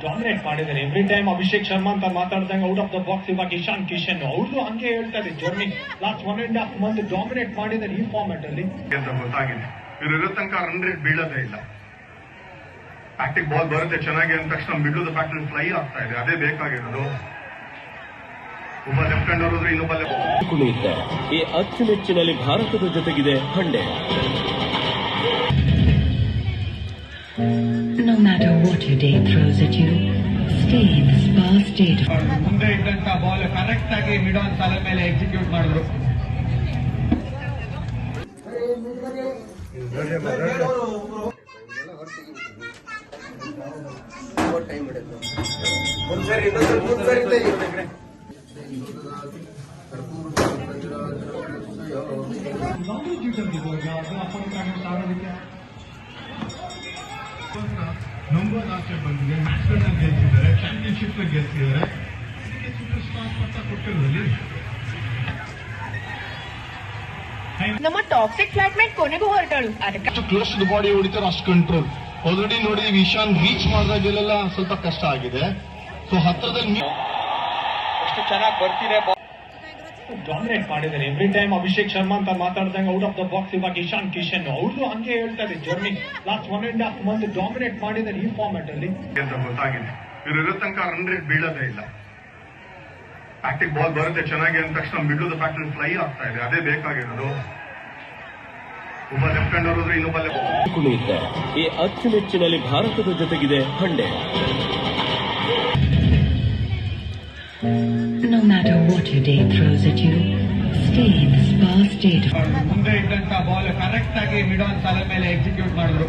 Dominate ಮಾಡಿದ್ದಾರೆ. Every time Abhishek Sharma ಅಂತ ಮಾತಾಡ್ದಂಗೆ out of the box ಇವಾಗ ಇಶಾನ್ ಕಿಶನ್ ಅವ್ರದ್ದು ಹಂಗೆ ಹೇಳ್ತಾರೆ. ಜರ್ನಿ ಲಾಸ್ಟ್ 1.5 ಮಂತ್ ಡಾಮಿನೇಟ್ ಮಾಡಿದ್ದಾರೆ ಈ ಫಾರ್ಮ್ಯಾಟ್ ಅಲ್ಲಿ ಅಂತ ಗೊತ್ತಾಗಿದೆ. ಇವರು ಇರೋ ತನಕ ರನ್ ರೇಟ್ ಬೀಳೋದೇ ಇಲ್ಲ. ಬ್ಯಾಟಿಂಗ್ ಬಾಲ್ ಬರುತ್ತೆ ಚೆನ್ನಾಗಿ ಅಂದ ತಕ್ಷಣ ಮಿಡ್ಲ್ ದ ಬ್ಯಾಟರ್ ಫ್ಲೈ ಆಗ್ತಾ ಇದೆ. ಅದೇ ಬೇಕಾಗಿರೋದು. ಒಬ್ಬ ಲೆಫ್ಟ್ ಹ್ಯಾಂಡರ್ ಹೋದ್ರೆ ಇನ್ನೊಬ್ಬ ಈ ಅಚ್ಚುಮೆಚ್ಚಿನಲ್ಲಿ ಭಾರತದ ಜೊತೆಗಿದೆ ಹಂಡೆ. No matter what your day throws at you, stay in the spa state. ಮುಂದೆ ಇದ್ದಂತ ಬಾಲ್ ಕರೆಕ್ಟ್ ಆಗಿ ಮಿಡ್ ಆನ್ ಸಾಲ ಮೇಲೆ ಎಕ್ಸಿಕ್ಯೂಟ್ ಮಾಡಿದ್ರು. ನಂಬರ್ ಲಾಸ್ಟ್ ಬಂದಿದೆ. ಮ್ಯಾಚ್ಗಳನ್ನ ಗೆಲ್ತಿದ್ದಾರೆ, ಚಾಂಪಿಯನ್ಶಿಪ್ ಗೆಲ್ತಿದ್ದಾರೆ. ಇದಕ್ಕೆ ಸೂಪರ್ ಸ್ಟಾರ್ ಪಟ್ಟ ಕೊಟ್ಟಿರೋದಲ್ಲಿ ನಮ್ಮ ಟಾಕ್ಸಿಕ್ ಫ್ಲೈಟ್ಮೇಟ್ ಕೊನೆಗೂ ಹೊರಟಳು. ಅಷ್ಟು ಕ್ಲೋಸ್ ಟು ದ ಬಾಡಿ ಹೊಡಿತಾರೆ, ಅಷ್ಟು ಕಂಟ್ರೋಲ್. ಆಲ್ರೆಡಿ ನೋಡಿ ಇಶಾನ್ ರೀಚ್ ಮಾಡಿದಾಗೆಲ್ಲ ಸ್ವಲ್ಪ ಕಷ್ಟ ಆಗಿದೆ. ಸೊ ಹತ್ರದಲ್ಲಿ ಎಷ್ಟು ಚೆನ್ನಾಗಿ ಬರ್ತಿದೆ. ಡಾಮಿನೇಟ್ ಮಾಡಿದ್ದಾರೆ. ಎವ್ರಿ ಟೈಮ್ ಅಭಿಷೇಕ್ ಶರ್ಮಾ ಅಂತ ಮಾತಾಡ್ದಂಗೆ ಔಟ್ ಆಫ್ ದ ಬಾಕ್ಸ್ ಇವಾಗ ಇಶಾನ್ ಕಿಶನ್ ಅವ್ರದ್ದು ಹಂಗೆ ಹೇಳ್ತಾರೆ. ಜರ್ನಿ ಲಾಸ್ಟ್ 1.5 ಮಂತ್ ಡಾಮಿನೇಟ್ ಮಾಡಿದ್ದಾರೆ ಈ ಫಾರ್ಮ್ಯಾಟ್ ಅಲ್ಲಿ ಅಂತ ಗೊತ್ತಾಗಿದೆ. ಇವರು ಇರೋ ತನಕ ರನ್ ರೇಟ್ ಬೀಳೋದೇ ಇಲ್ಲ. ಬ್ಯಾಟಿಂಗ್ ಬಾಲ್ ಬರುತ್ತೆ ಚೆನ್ನಾಗಿ ಅಂದ ತಕ್ಷಣ ಮಿಡ್ಲ್ ದ ಬ್ಯಾಟರ್ ಫ್ಲೈ ಆಗ್ತಾ ಇದೆ. ಅದೇ ಬೇಕಾಗಿರೋದು. ಒಬ್ಬ ಲೆಫ್ಟ್ ಹ್ಯಾಂಡರ್ ಹೋದ್ರೆ ಇನ್ನೊಬ್ಬ ಈ ಅಚ್ಚುಮೆಚ್ಚಿನಲ್ಲಿ ಭಾರತದ ಜೊತೆಗಿದೆ ಹಂಡೆ. No matter what your day throws at you, stay in the spa state. ಮುಂದೆ ಇದ್ದಂತ ಬಾಲ್ ಕರೆಕ್ಟ್ ಆಗಿ ಮಿಡ್ ಆನ್ ಸಾಲ ಮೇಲೆ ಎಕ್ಸಿಕ್ಯೂಟ್ ಮಾಡಿದ್ರು.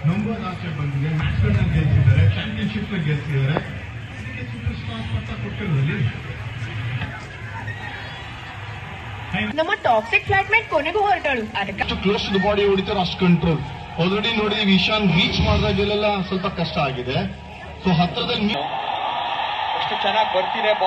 ನಂಬರ್ ಲಾಸ್ಟ್ ಬಂದಿದೆ. ಮ್ಯಾಚ್ಗಳನ್ನ ಗೆಲ್ತಿದ್ದಾರೆ, ಚಾಂಪಿಯನ್ಶಿಪ್ ಗೆಲ್ತಿದ್ದಾರೆ. ಇದಕ್ಕೆ ಸೂಪರ್ ಸ್ಟಾರ್ ಪಟ್ಟ ಕೊಟ್ಟಿರೋದಲ್ಲಿ ನಮ್ಮ ಟಾಕ್ಸಿಕ್ ಫ್ಲೈಟ್ಮೇಟ್ ಕೊನೆಗೂ ಹೊರಟಳು. ಅಷ್ಟು ಕ್ಲೋಸ್ ಟು ದ ಬಾಡಿ ಹೊಡಿತಾರೆ, ಅಷ್ಟು ಕಂಟ್ರೋಲ್. ಆಲ್ರೆಡಿ ನೋಡಿ ಇಶಾನ್ ರೀಚ್ ಮಾಡಿದಾಗೆಲ್ಲ ಸ್ವಲ್ಪ ಕಷ್ಟ ಆಗಿದೆ. ಸೊ ಹತ್ರದಲ್ಲಿ ಎಷ್ಟು ಚೆನ್ನಾಗಿ ಬರ್ತಿದೆ.